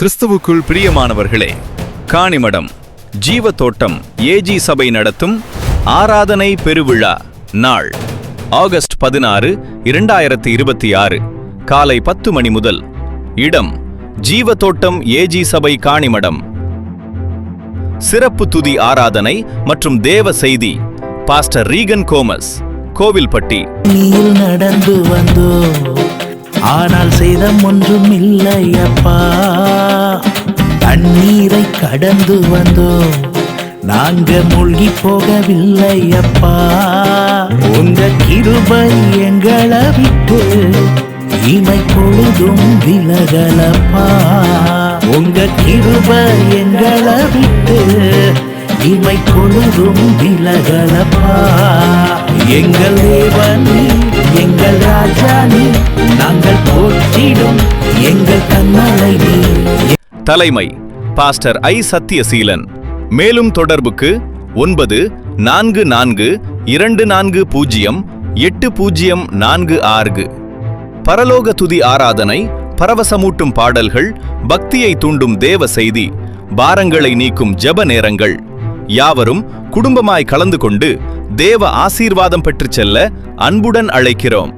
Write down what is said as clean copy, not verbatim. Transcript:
கிறிஸ்துவுக்குள் பிரியமானவர்களே, காணிமடம் ஜீவ தோட்டம் ஏஜி சபை நடத்தும் ஆராதனை பெருவிழா நாள் ஆகஸ்ட் 16, 2026 காலை 10 மணி முதல். இடம் ஜீவ தோட்டம் ஏஜி சபை காணிமடம். சிறப்பு துதி ஆராதனை மற்றும் தேவ செய்தி பாஸ்டர் ரீகன் கோமஸ், கோவில்பட்டி. நீர் நடந்து வந்தோ, ஆனால் சேதம் ஒன்றும் இல்லையப்பா. தண்ணீரை கடந்து வந்தோ, நாங்க மூழ்கி போகவில்லையப்பா. உங்க கிருபை எங்களை விட்டு இமை பொழுதும் விலகலப்பா. உங்க கிருபை எங்களை விட்டு இமை பொழுதும் விலகலப்பா. எங்கள் தேவனே, எங்கள் ராஜானே, நாங்கள் போற்றிடும் எங்கள் கண்ணலை நீ. தலைமை பாஸ்டர் ஐ சத்தியசீலன். மேலும் தொடர்புக்கு 9424080446. பரலோக துதி ஆராதனை, பரவசமூட்டும் பாடல்கள், பக்தியை தூண்டும் தேவ செய்தி, பாரங்களை நீக்கும் ஜெப நேரங்கள். யாவரும் குடும்பமாய் கலந்து கொண்டு தேவ ஆசீர்வாதம் பெற்றுச் செல்ல அன்புடன் அழைக்கிறோம்.